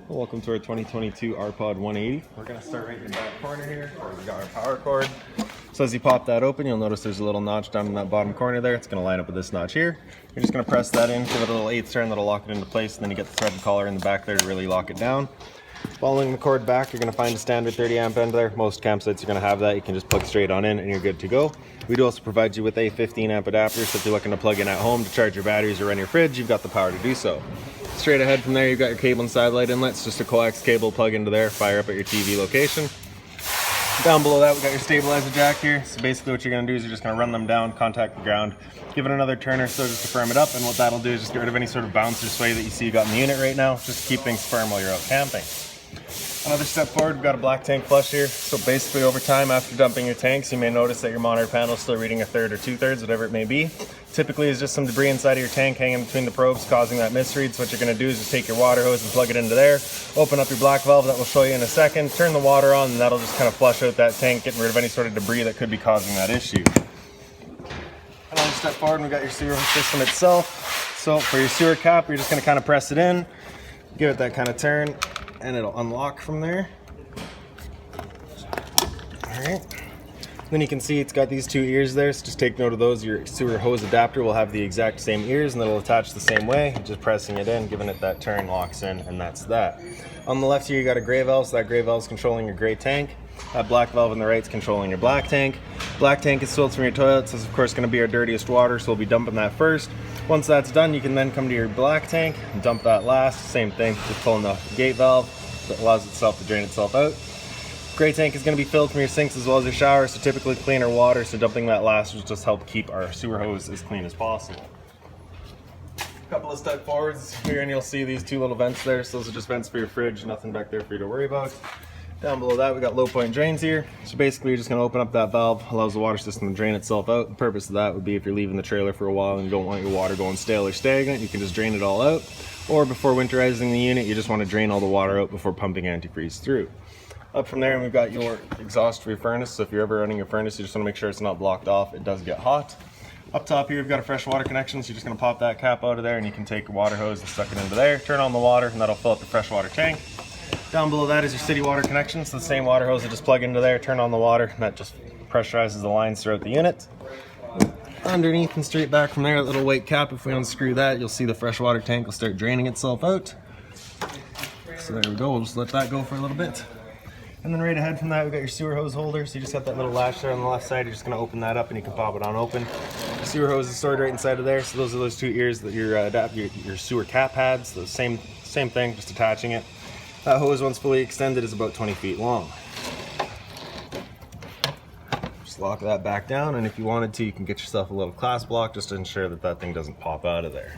Welcome to our 2022 RPOD 180. We're going to start right in the back corner here where we got our power cord. So as you pop that open, you'll notice there's a little notch down in that bottom corner there. It's going to line up with this notch here. You're just going to press that in, give it a little 1/8 turn that'll lock it into place, and then you get the threaded collar in the back there to really lock it down. Following the cord back, you're going to find a standard 30 amp end there. Most campsites are going to have that. You can just plug straight on in and you're good to go. We do also provide you with a 15 amp adapter, so if you're looking to plug in at home to charge your batteries or run your fridge, you've got the power to do so. Straight ahead from there, you've got your cable and satellite inlets, just a coax cable plug into there, fire up at your TV location. Down below that, we got your stabilizer jack here. So basically what you're going to do is you're just going to run them down, contact the ground, give it another turn or so just to firm it up, and what that'll do is just get rid of any sort of bounce or sway that you see you got in the unit right now, just to keep things firm while you're out camping. Another step forward, we've got a black tank flush here. So basically over time after dumping your tanks, you may notice that your monitor panel is still reading 1/3 or 2/3, whatever it may be. Typically it's just some debris inside of your tank hanging between the probes causing that misread. So what you're going to do is just take your water hose and plug it into there, open up your black valve that we'll show you in a second, turn the water on, and that'll just kind of flush out that tank, getting rid of any sort of debris that could be causing that issue. Another step forward, and we've got your sewer system itself. So for your sewer cap, you're just going to kind of press it in, give it that kind of turn, and it'll unlock from there. Alright. Then you can see it's got these 2 ears there, so just take note of those. Your sewer hose adapter will have the exact same ears and it'll attach the same way. Just pressing it in, giving it that turn, locks in, and that's that. On the left here you got a gray valve, so that gray valve is controlling your gray tank. That black valve on the right is controlling your black tank. Black tank is filled from your toilet, so it's of course going to be our dirtiest water, so we'll be dumping that first. Once that's done, you can then come to your black tank and dump that last. Same thing, just pulling the gate valve that allows itself to drain itself out. Gray tank is going to be filled from your sinks as well as your shower, so typically cleaner water, so dumping that last will just help keep our sewer hose as clean as possible. A couple of step forwards here and you'll see these 2 little vents there, so those are just vents for your fridge, nothing back there for you to worry about. Down below that we got low point drains here, so basically you're just going to open up that valve, allows the water system to drain itself out. The purpose of that would be if you're leaving the trailer for a while and you don't want your water going stale or stagnant, you can just drain it all out. Or before winterizing the unit, you just want to drain all the water out before pumping antifreeze through. Up from there, we've got your exhaust for your furnace, so if you're ever running your furnace, you just want to make sure it's not blocked off. It does get hot. Up top here, we've got a fresh water connection, so you're just going to pop that cap out of there and you can take a water hose and stuck it into there, turn on the water, and that'll fill up the fresh water tank. Down below that is your city water connection, so the same water hose will just plug into there, turn on the water, and that just pressurizes the lines throughout the unit. Underneath and straight back from there, that little weight cap, if we unscrew that, you'll see the fresh water tank will start draining itself out. So there we go, we'll just let that go for a little bit. And then right ahead from that, we've got your sewer hose holder. So you just got that little latch there on the left side. You're just going to open that up and you can pop it on open. The sewer hose is stored right inside of there. So those are those 2 ears that your sewer cap had. So the same thing, just attaching it. That hose, once fully extended, is about 20 feet long. Just lock that back down, and if you wanted to, you can get yourself a little clasp block just to ensure that that thing doesn't pop out of there.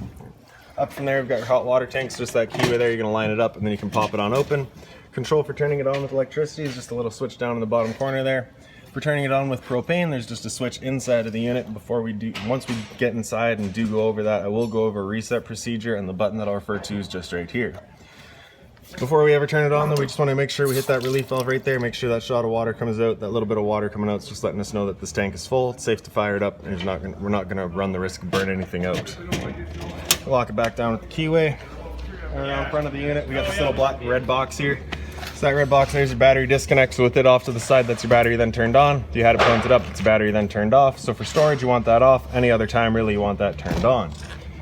Up from there, we've got your hot water tanks, just that keyway there. You're going to line it up, and then you can pop it on open. Control for turning it on with electricity is just a little switch down in the bottom corner there. For turning it on with propane, there's just a switch inside of the unit. Once we get inside and do go over that, I will go over a reset procedure, and the button that I'll refer to is just right here. Before we ever turn it on though, we just want to make sure we hit that relief valve right there, make sure that shot of water comes out. That little bit of water coming out is just letting us know that this tank is full. It's safe to fire it up, and we're not going to run the risk of burning anything out. Lock it back down with the keyway. Around front of the unit, we got this little red box here. So that red box there's your battery disconnect, so with it off to the side, that's your battery then turned on. If you had it pointed up, it's your battery then turned off. So for storage, you want that off. Any other time, really, you want that turned on.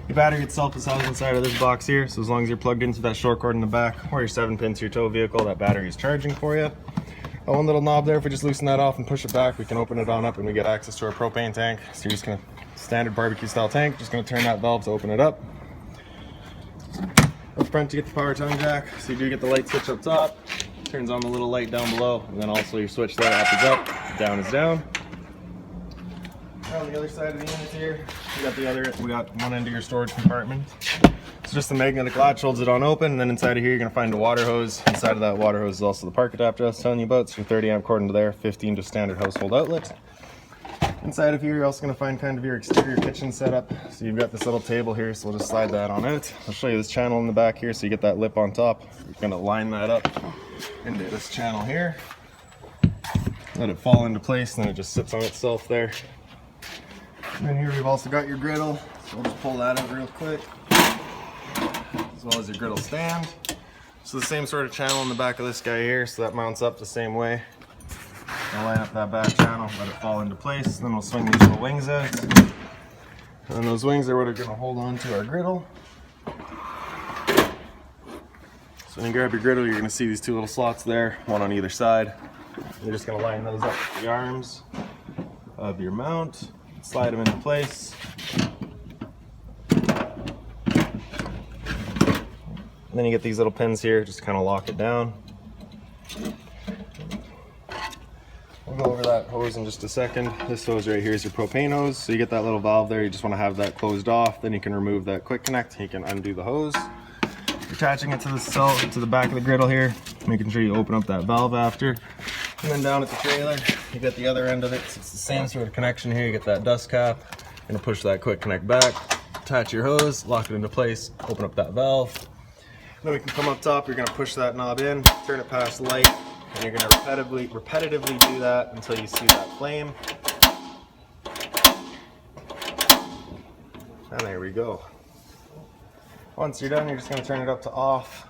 Your battery itself is housed inside of this box here, so as long as you're plugged into that short cord in the back or your 7 pins to your tow vehicle, that battery is charging for you. One little knob there, if we just loosen that off and push it back, we can open it on up and we get access to our propane tank. So you're just going to, standard barbecue style tank, just going to turn that valve to open it up. Up front, you get the power tongue jack, so you do get the light switch up top. Turns on the little light down below, and then also your switch there, up is up, down is down. On the other side of the unit here, we got one end of your storage compartment. So just the magnetic latch holds it on open, and then inside of here you're going to find a water hose. Inside of that water hose is also the park adapter I was telling you about. So your 30 amp cord into there, 15 just standard household outlet. Inside of here you're also going to find kind of your exterior kitchen setup. So you've got this little table here, so we'll just slide that on out. I'll show you this channel in the back here, so you get that lip on top. You're going to line that up into this channel here. Let it fall into place, and then it just sits on itself there. And then here we've also got your griddle, so we'll just pull that out real quick, as well as your griddle stand. So the same sort of channel in the back of this guy here, so that mounts up the same way. I'll line up that back channel, let it fall into place, then we'll swing these little wings out. And then those wings are what are going to hold on to our griddle. So when you grab your griddle, you're going to see these two little slots there, one on either side. You're just going to line those up with the arms of your mount, slide them into place. And then you get these little pins here, just kind of lock it down. We'll go over that hose in just a second. This hose right here is your propane hose. So you get that little valve there, you just want to have that closed off. Then you can remove that quick connect, you can undo the hose. Attaching it to the cell, to the back of the griddle here, making sure you open up that valve after. And then down at the trailer, you get the other end of it. So it's the same sort of connection here. You get that dust cap. You're gonna push that quick connect back, attach your hose, lock it into place, open up that valve. Then we can come up top, you're gonna push that knob in, turn it past the light, and you're gonna repetitively do that until you see that flame. And there we go. Once you're done, you're just gonna turn it up to off.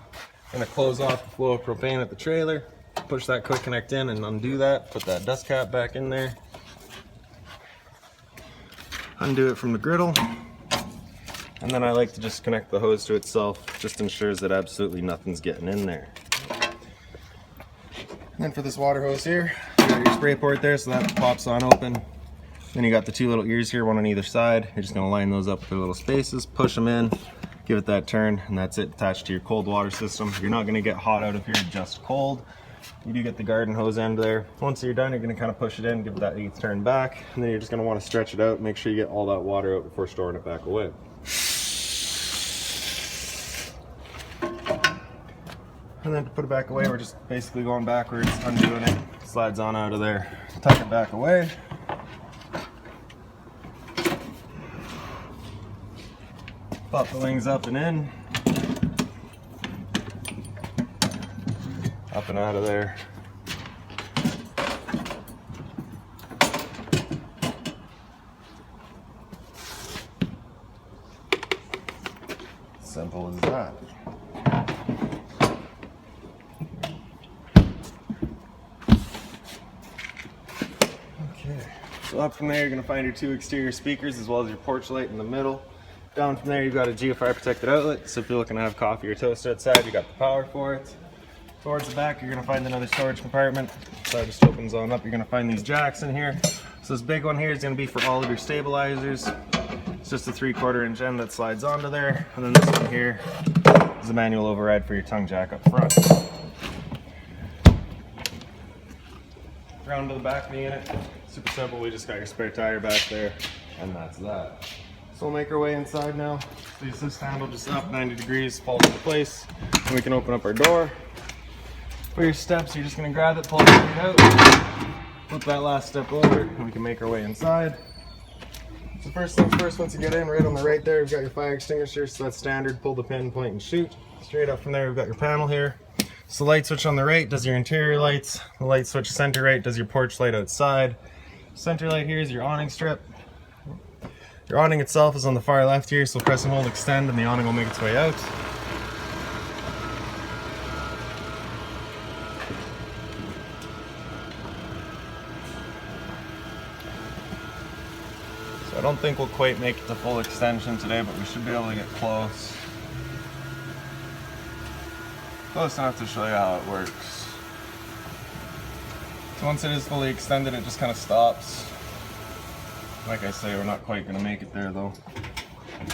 Gonna close off the flow of propane at the trailer, push that quick connect in and undo that, put that dust cap back in there. Undo it from the griddle. And then I like to just connect the hose to itself, just ensures that absolutely nothing's getting in there. And then for this water hose here, you got your spray port there, so that pops on open. Then you got the two little ears here, one on either side. You're just gonna line those up with their little spaces, push them in, give it that turn, and that's it, attached to your cold water system. You're not gonna get hot out of here, just cold. You do get the garden hose end there. Once you're done, you're gonna kind of push it in, give it that 1/8 turn back, and then you're just gonna wanna stretch it out, make sure you get all that water out before storing it back away. And then to put it back away, we're just basically going backwards, undoing it, slides on out of there. Tuck it back away. Pop the wings up and in. Up and out of there. Simple as that. So up from there, you're gonna find your two exterior speakers as well as your porch light in the middle. Down from there, you've got a geofire protected outlet. So if you're looking to have coffee or toast outside, you got the power for it. Towards the back, you're gonna find another storage compartment. So it just opens on up. You're gonna find these jacks in here. So this big one here is gonna be for all of your stabilizers. It's just a 3/4 inch end that slides onto there. And then this one here is a manual override for your tongue jack up front. Round to the back of the unit. Super simple, we just got your spare tire back there, and that's that. So we'll make our way inside now. So use this handle just up 90 degrees, falls into place, and we can open up our door. For your steps, you're just gonna grab it, pull it straight out, flip that last step over, and we can make our way inside. So first things first, once you get in, right on the right there, we've got your fire extinguisher, so that's standard, pull the pin, point and shoot. Straight up from there, we've got your panel here. So the light switch on the right does your interior lights. The light switch center right does your porch light outside. Center light here is your awning strip. Your awning itself is on the far left here, so press and hold extend and the awning will make its way out. So I don't think we'll quite make it to full extension today, but we should be able to get close. Close enough to show you how it works. So once it is fully extended, it just kind of stops. Like I say, we're not quite going to make it there though.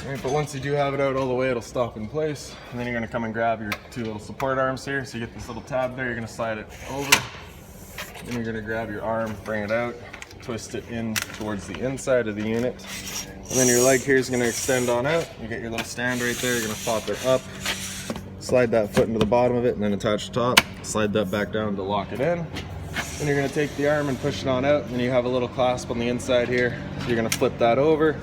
Right, but once you do have it out all the way, it'll stop in place. And then you're going to come and grab your two little support arms here. So you get this little tab there, you're going to slide it over. Then you're going to grab your arm, bring it out, twist it in towards the inside of the unit. And then your leg here is going to extend on out. You get your little stand right there, you're going to pop it up. Slide that foot into the bottom of it and then attach the top. Slide that back down to lock it in. Then you're going to take the arm and push it on out, and you have a little clasp on the inside here. So you're going to flip that over,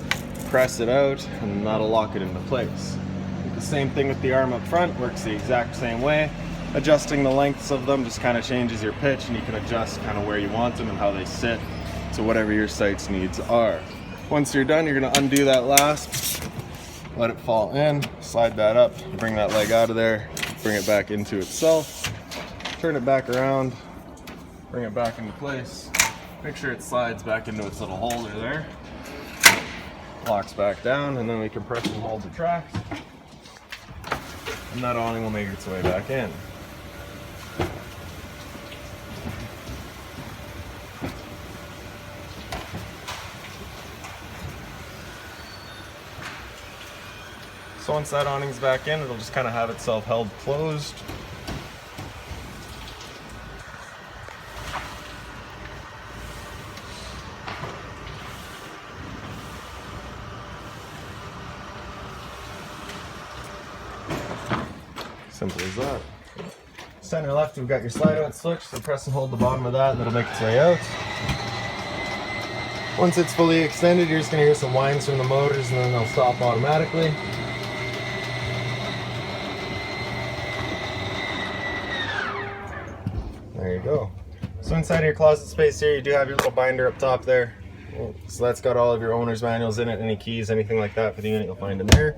press it out, and that'll lock it into place. The same thing with the arm up front, works the exact same way. Adjusting the lengths of them just kind of changes your pitch, and you can adjust kind of where you want them and how they sit to whatever your site's needs are. Once you're done, you're going to undo that lasp, let it fall in, slide that up, bring that leg out of there, bring it back into itself. Turn it back around, bring it back into place. Make sure it slides back into its little holder there. Locks back down, and then we compress and hold the tracks. And that awning will make its way back in. So once that awning's back in, it'll just kind of have itself held closed. Simple as that. Center left, we've got your slide out switch, so press and hold the bottom of that and it'll make its way out. Once it's fully extended, you're just going to hear some whines from the motors and then they'll stop automatically. There you go. So inside of your closet space here, you do have your little binder up top there. So that's got all of your owner's manuals in it, any keys, anything like that for the unit you'll find in there.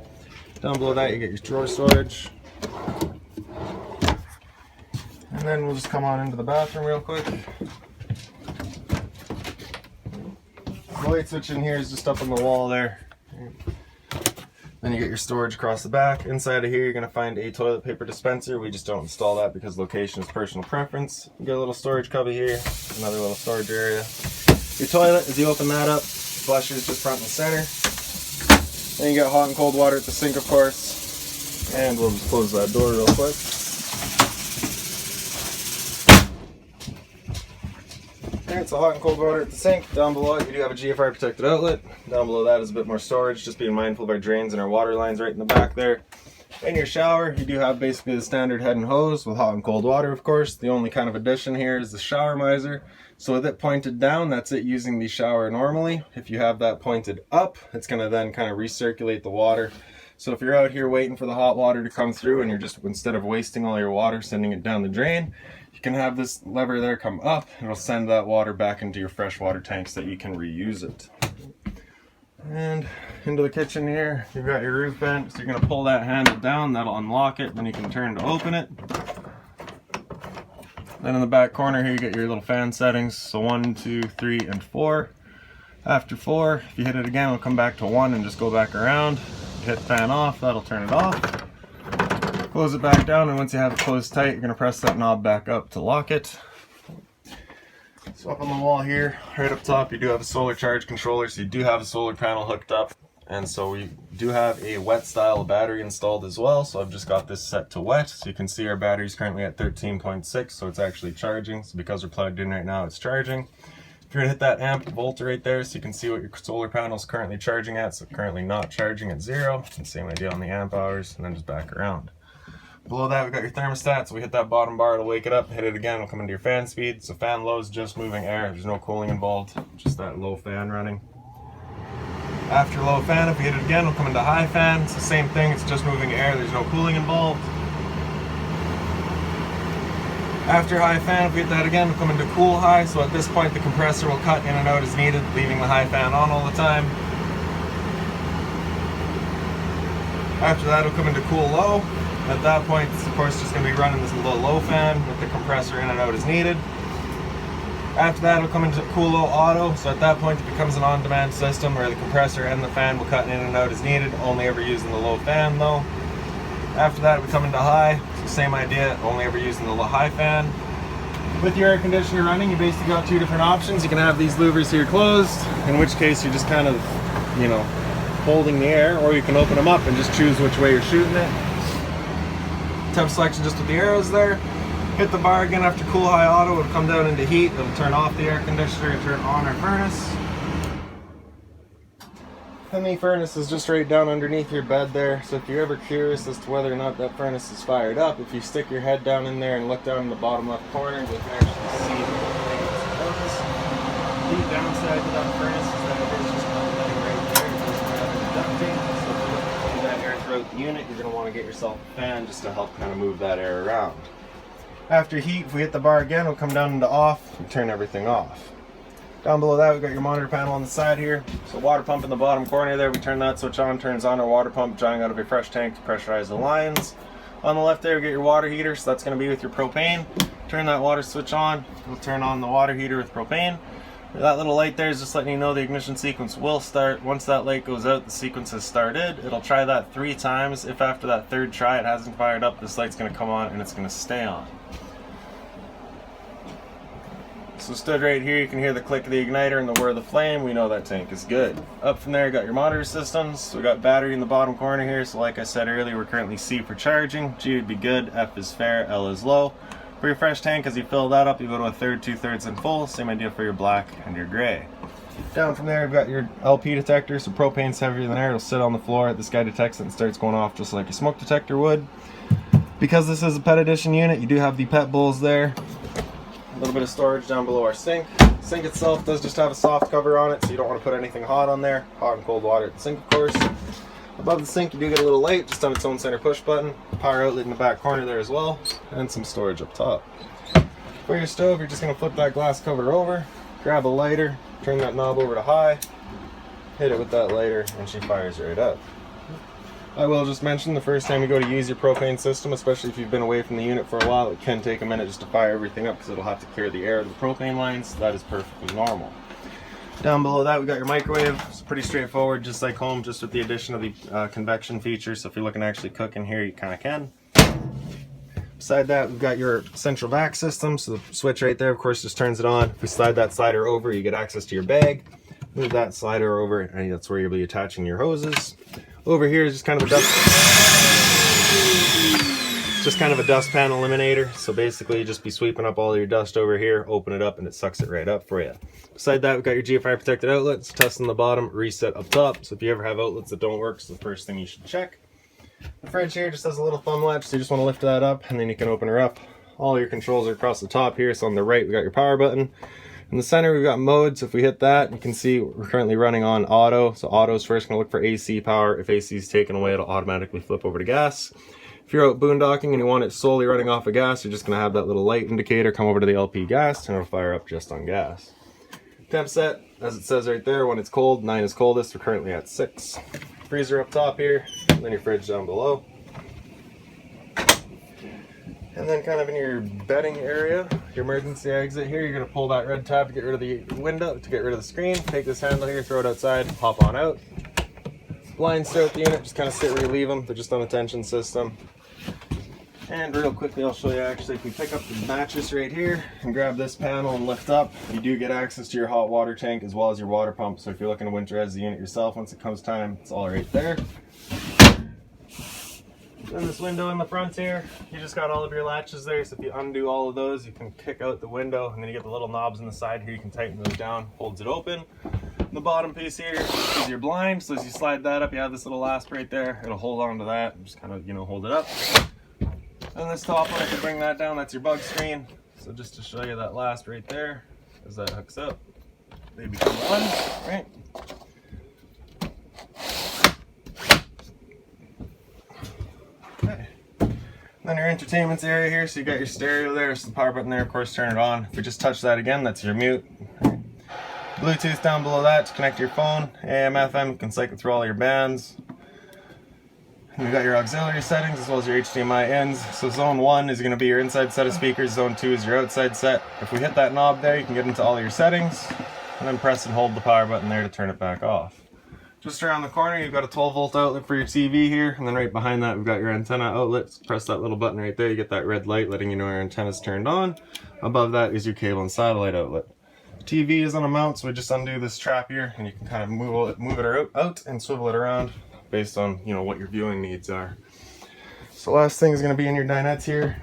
Down below that you get your drawer storage. And then we'll just come on into the bathroom real quick. The light switch in here is just up on the wall there. Then you get your storage across the back. Inside of here you're going to find a toilet paper dispenser. We just don't install that because location is personal preference. You get a little storage cubby here, another little storage area. Your toilet, as you open that up, flushes just front and center. Then you got hot and cold water at the sink, of course. And we'll just close that door real quick. Alright, so hot and cold water at the sink. Down below it, you do have a GFR protected outlet. Down below that is a bit more storage, just being mindful of our drains and our water lines right in the back there. In your shower, you do have basically the standard head and hose with hot and cold water, of course. The only kind of addition here is the shower miser. So with it pointed down, that's it using the shower normally. If you have that pointed up, it's going to then kind of recirculate the water. So if you're out here waiting for the hot water to come through and you're just, instead of wasting all your water, sending it down the drain, you can have this lever there come up. It'll send that water back into your freshwater tanks that you can reuse it. And into the kitchen here, you've got your roof vent. So you're going to pull that handle down, that'll unlock it, then you can turn to open it. Then in the back corner here you get your little fan settings, so 1, 2, 3, and 4. After 4, if you hit it again, it'll come back to 1 and just go back around. Hit fan off, that'll turn it off. Close it back down, and once you have it closed tight, you're going to press that knob back up to lock it. So up on the wall here, right up top, you do have a solar charge controller, so you do have a solar panel hooked up. And so we do have a wet style battery installed as well, so I've just got this set to wet. So you can see our battery is currently at 13.6, so it's actually charging. So because we're plugged in right now, it's charging. If you're gonna hit that amp volt right there, so you can see what your solar panel is currently charging at. So currently not charging at 0. And same idea on the amp hours, and then just back around. Below that, we've got your thermostat, so we hit that bottom bar, it'll wake it up, hit it again, it'll come into your fan speed. So fan low is just moving air, there's no cooling involved, just that low fan running. After low fan, if you hit it again, it'll come into high fan. It's the same thing, it's just moving air, there's no cooling involved. After high fan, if we hit that again, it'll come into cool high, so at this point the compressor will cut in and out as needed, leaving the high fan on all the time. After that, it'll come into cool low. At that point, it's of course just going to be running this little low fan with the compressor in and out as needed. After that, it'll come into cool low auto, so at that point it becomes an on-demand system where the compressor and the fan will cut in and out as needed, only ever using the low fan though. After that, we come into high, same idea, only ever using the high fan. With your air conditioner running, you basically got two different options. You can have these louvers here closed, in which case you're just kind of, you know, holding the air, or you can open them up and just choose which way you're shooting it. Temp selection just with the arrows there. Hit the bar again after cool high auto, it'll come down into heat, it'll turn off the air conditioner and turn on our furnace. And the furnace is just right down underneath your bed there, so if you're ever curious as to whether or not that furnace is fired up, if you stick your head down in there and look down in the bottom left corner, you can actually see the furnace. The downside to that furnace is that it is just letting right there, it goes right under the ducting, so if you're looking to move that air throughout the unit, you're going to want to get yourself a fan just to help kind of move that air around. After heat, if we hit the bar again, it'll come down into off and turn everything off. Down below that, we've got your monitor panel on the side here. So water pump in the bottom corner there, we turn that switch on, turns on our water pump, drawing out of a fresh tank to pressurize the lines. On the left there, we get your water heater, so that's going to be with your propane. Turn that water switch on, we'll turn on the water heater with propane. That little light there is just letting you know the ignition sequence will start. Once that light goes out, the sequence has started. It'll try that 3 times. If after that 3rd try it hasn't fired up, this light's going to come on and it's going to stay on. So stood right here, you can hear the click of the igniter and the whir of the flame. We know that tank is good. Up from there, you got your monitor systems. So we got battery in the bottom corner here. So like I said earlier, we're currently C for charging. G would be good, F is fair, L is low. For your fresh tank, as you fill that up, you go to 1/3, 2/3 and full. Same idea for your black and your gray. Down from there, you've got your LP detector. So propane's heavier than air. It'll sit on the floor. This guy detects it and starts going off just like your smoke detector would. Because this is a PET edition unit, you do have the PET bowls there. A little bit of storage down below our sink. The sink itself does just have a soft cover on it, so you don't want to put anything hot on there. Hot and cold water at the sink, of course. Above the sink, you do get a little light just on its own center push button. Power outlet in the back corner there as well, and some storage up top. For your stove, you're just going to flip that glass cover over, grab a lighter, turn that knob over to high, hit it with that lighter, and she fires right up. I will just mention, the first time you go to use your propane system, especially if you've been away from the unit for a while, it can take a minute just to fire everything up because it'll have to clear the air of the propane lines. That is perfectly normal. Down below that, we got your microwave. It's pretty straightforward, just like home, just with the addition of the convection feature. So if you're looking to actually cook in here, you kind of can. Beside that, we've got your central vac system. So the switch right there, of course, just turns it on. If we slide that slider over, you get access to your bag. Move that slider over, and that's where you'll be attaching your hoses. Over here is just kind of a dustpan eliminator. So basically, you just be sweeping up all your dust over here, open it up, and it sucks it right up for you. Beside that, we've got your GFI protected outlets. Test on the bottom, reset up top. So if you ever have outlets that don't work, it's the first thing you should check. The fridge here just has a little thumb latch, so you just want to lift that up, and then you can open her up. All your controls are across the top here. So on the right, we got your power button. In the center, we've got modes. If we hit that, you can see we're currently running on auto. So auto is first going to look for AC power. If AC is taken away, it'll automatically flip over to gas. If you're out boondocking and you want it solely running off of gas, you're just going to have that little light indicator come over to the LP gas, and it'll fire up just on gas. Temp set, as it says right there, when it's cold, 9 is coldest. We're currently at 6. Freezer up top here, and then your fridge down below. And then kind of in your bedding area, your emergency exit here, you're going to pull that red tab to get rid of the window, to get rid of the screen. Take this handle here, throw it outside, hop on out. Blinds throughout the unit, just kind of sit where you leave them. They're just on a tension system. And real quickly, I'll show you actually, if we pick up the mattress right here and grab this panel and lift up, you do get access to your hot water tank as well as your water pump. So if you're looking to winterize the unit yourself, once it comes time, it's all right there. Then this window in the front here, you just got all of your latches there. So if you undo all of those, you can kick out the window, and then you get the little knobs on the side here. You can tighten those down, holds it open. The bottom piece here is your blind. So as you slide that up, you have this little asp right there. It'll hold on to that and just kind of, hold it up. And this top one, if you bring that down, that's your bug screen. So just to show you that last right there, as that hooks up, they become one, right? Okay. Then your entertainment's area here, so you got your stereo there, so the power button there, of course, turn it on. If we just touch that again, that's your mute. Bluetooth down below that to connect to your phone. AM, FM, you can cycle through all your bands. And you've got your auxiliary settings as well as your HDMI ends. So zone 1 is going to be your inside set of speakers, zone 2 is your outside set. If we hit that knob there, you can get into all your settings, and then press and hold the power button there to turn it back off. Just around the corner, you've got a 12-volt outlet for your TV here, and then right behind that, we've got your antenna outlet. Press that little button right there, you get that red light letting you know your antenna's turned on. Above that is your cable and satellite outlet. TV is on a mount, so we just undo this trap here, and you can kind of move it out and swivel it around based on what your viewing needs are. So last thing is going to be in your dinettes here.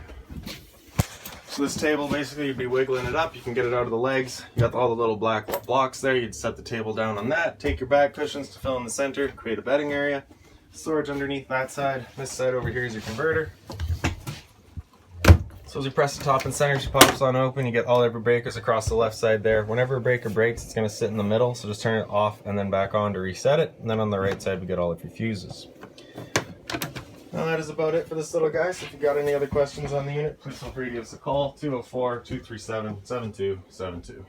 So this table, basically, you'd be wiggling it up. You can get it out of the legs. You got all the little black blocks there. You'd set the table down on that. Take your back cushions to fill in the center. Create a bedding area. Storage underneath that side. This side over here is your converter. So as you press the top and center, she pops on open. You get all of your breakers across the left side there. Whenever a breaker breaks, it's going to sit in the middle. So just turn it off and then back on to reset it. And then on the right side, we get all of your fuses. Now that is about it for this little guy. So if you've got any other questions on the unit, please feel free to give us a call, 204-237-7272.